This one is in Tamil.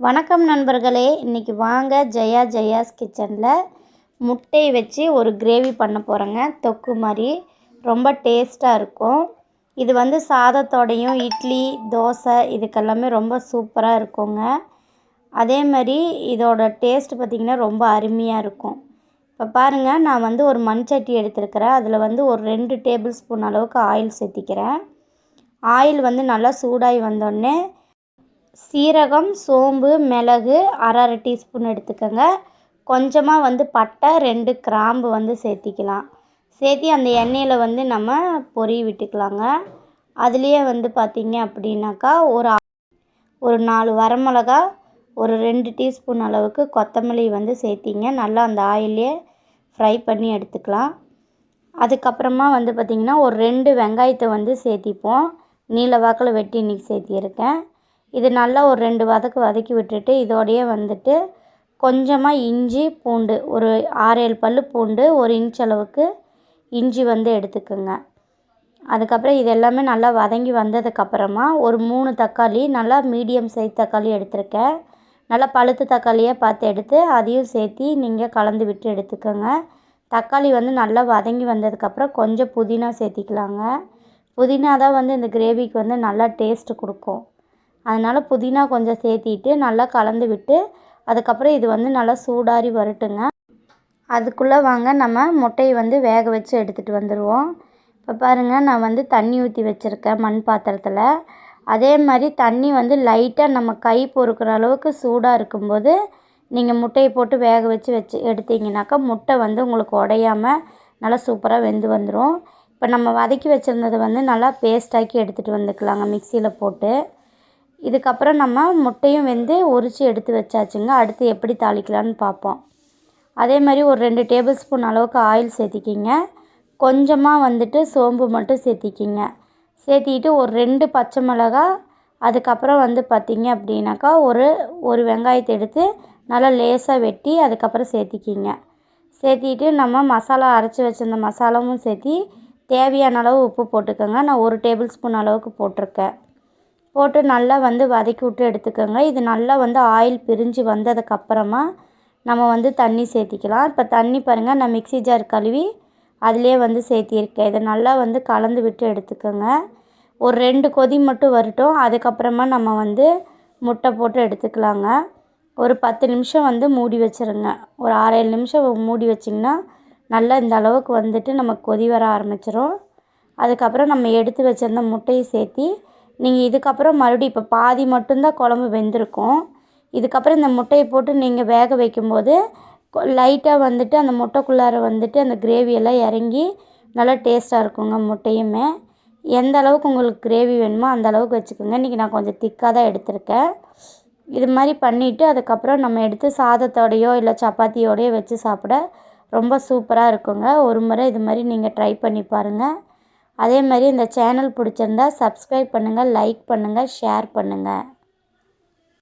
வணக்கம் நண்பர்களே, இன்றைக்கி வாங்க ஜெயாஸ் கிச்சனில் முட்டை வச்சு ஒரு கிரேவி பண்ண போகிறேங்க. தொக்கு மாதிரி ரொம்ப டேஸ்ட்டாக இருக்கும். இது சாதத்தோடையும் இட்லி தோசை இதுக்கெல்லாமே ரொம்ப சூப்பராக இருக்குங்க. அதே மாதிரி இதோட டேஸ்ட் பார்த்திங்கன்னா ரொம்ப அருமையாக இருக்கும். இப்போ பாருங்கள், நான் ஒரு மண் சட்டி எடுத்துருக்கிறேன். அதில் ஒரு 2 டேபிள் ஸ்பூன் அளவுக்கு ஆயில் சேர்த்திக்கிறேன். ஆயில் நல்லா சூடாகி வந்தோடனே சீரகம், சோம்பு, மிளகு அரை டீஸ்பூன் எடுத்துக்கோங்க. கொஞ்சமாக பட்டை, 2 கிராம்பு சேர்த்திக்கலாம். சேர்த்தி அந்த எண்ணெயில் நம்ம பொரிய விட்டுக்கலாங்க. அதுலேயே பார்த்திங்க அப்படின்னாக்கா ஒரு 4 வரமிளகா, ஒரு 2 டீஸ்பூன் அளவுக்கு கொத்தமல்லி சேர்த்திங்க. நல்லா அந்த ஆயிலே ஃப்ரை பண்ணி எடுத்துக்கலாம். அதுக்கப்புறமா பார்த்திங்கன்னா ஒரு 2 வெங்காயத்தை சேர்த்திப்போம். நீல வாக்கில் வெட்டி இன்றைக்கி சேர்த்திருக்கேன். இது நல்லா ஒரு 2 வதக்கி விட்டுட்டு இதோடையே கொஞ்சமாக இஞ்சி பூண்டு ஒரு 6-7 பல் பூண்டு, 1 இன்ச் அளவுக்கு இஞ்சி எடுத்துக்கோங்க. அதுக்கப்புறம் இது எல்லாமே நல்லா வதங்கி வந்ததுக்கப்புறமா ஒரு 3 தக்காளி, நல்லா மீடியம் சைஸ் தக்காளி எடுத்திருக்கேன். நல்லா பழுத்த தக்காளியாக பார்த்து எடுத்து அதையும் சேர்த்தி நீங்கள் கலந்து விட்டு எடுத்துக்கோங்க. தக்காளி நல்லா வதங்கி வந்ததுக்கப்புறம் கொஞ்சம் புதினா சேர்த்திக்கலாங்க. புதினா தான் இந்த கிரேவிக்கு நல்லா டேஸ்ட்டு கொடுக்கும். அதனால் புதினா கொஞ்சம் சேர்த்திட்டு நல்லா கலந்து விட்டு அதுக்கப்புறம் இது நல்லா சூடாரி வரட்டுங்க. அதுக்குள்ளே வாங்க நம்ம முட்டையை வேக வச்சு எடுத்துகிட்டு வந்துடுவோம். இப்போ பாருங்கள், நான் தண்ணி ஊற்றி வச்சுருக்கேன் மண் பாத்திரத்தில். அதே மாதிரி தண்ணி லைட்டாக நம்ம கை பொறுக்கிற அளவுக்கு சூடாக இருக்கும்போது நீங்கள் முட்டையை போட்டு வேக வச்சு எடுத்திங்கனாக்கா முட்டை உங்களுக்கு உடையாமல் நல்லா சூப்பராக வெந்து வந்துடும். இப்போ நம்ம வதக்கி வச்சுருந்ததை நல்லா பேஸ்டாக்கி எடுத்துகிட்டு வந்துக்கலாங்க மிக்சியில் போட்டு. இதுக்கப்புறம் நம்ம முட்டையும் உரித்து எடுத்து வச்சாச்சுங்க. அடுத்து எப்படி தாளிக்கலான்னு பார்ப்போம். அதே மாதிரி ஒரு 2 டேபிள் ஸ்பூன் அளவுக்கு ஆயில் சேர்த்திக்கிங்க. கொஞ்சமாக சோம்பு மட்டும் சேர்த்திக்கிங்க. சேர்த்திக்கிட்டு ஒரு 2 பச்சை மிளகா, அதுக்கப்புறம் பார்த்திங்க அப்படின்னாக்கா ஒரு வெங்காயத்தை எடுத்து நல்லா லேசாக வெட்டி அதுக்கப்புறம் சேர்த்திக்கிங்க. சேர்த்திட்டு நம்ம மசாலா அரைச்சி வச்சுருந்த மசாலாவும் சேர்த்தி தேவையான அளவு உப்பு போட்டுக்கோங்க. நான் 1 டேபிள் ஸ்பூன் அளவுக்கு போட்டிருக்கேன். போட்டு நல்லா வதக்கி விட்டு எடுத்துக்கோங்க. இது நல்லா ஆயில் பிரிஞ்சு வந்ததுக்கப்புறமா நம்ம தண்ணி சேர்த்திக்கலாம். இப்போ தண்ணி பாருங்கள், நான் மிக்ஸி ஜார் கழுவி அதிலே சேர்த்திருக்கேன். இதை நல்லா கலந்து விட்டு எடுத்துக்கோங்க. ஒரு 2 கொதி மட்டும் வரட்டும். அதுக்கப்புறமா நம்ம முட்டை போட்டு எடுத்துக்கலாங்க. ஒரு 10 நிமிஷம் மூடி வச்சுருங்க. ஒரு 6-7 நிமிஷம் மூடி வச்சிங்கன்னா நல்லா இந்த அளவுக்கு நமக்கு கொதி வர ஆரம்பிச்சிடும். அதுக்கப்புறம் நம்ம எடுத்து வச்சுருந்த முட்டையை சேர்த்தி நீங்கள் இதுக்கப்புறம் மறுபடியும் இப்போ பாதி மட்டும்தான் குழம்பு வெந்திருக்கும். இதுக்கப்புறம் இந்த முட்டையை போட்டு நீங்கள் வேக வைக்கும்போது லைட்டாக அந்த முட்டைக்குள்ளார அந்த கிரேவியெல்லாம் இறங்கி நல்லா டேஸ்ட்டாக இருக்குங்க. முட்டையுமே எந்த அளவுக்கு உங்களுக்கு கிரேவி வேணுமோ அந்த அளவுக்கு வச்சுக்கோங்க. இன்றைக்கி நான் கொஞ்சம் திக்காக தான் எடுத்திருக்கேன். இது மாதிரி பண்ணிவிட்டு அதுக்கப்புறம் நம்ம எடுத்து சாதத்தோடையோ இல்லை சப்பாத்தியோடையோ வச்சு சாப்பிட ரொம்ப சூப்பராக இருக்குங்க. ஒரு முறை இது மாதிரி நீங்கள் ட்ரை பண்ணி பாருங்கள். அதே மாதிரி இந்த சேனல் பிடிச்சிருந்தா சப்ஸ்கிரைப் பண்ணுங்கள், லைக் பண்ணுங்கள், ஷேர் பண்ணுங்கள்.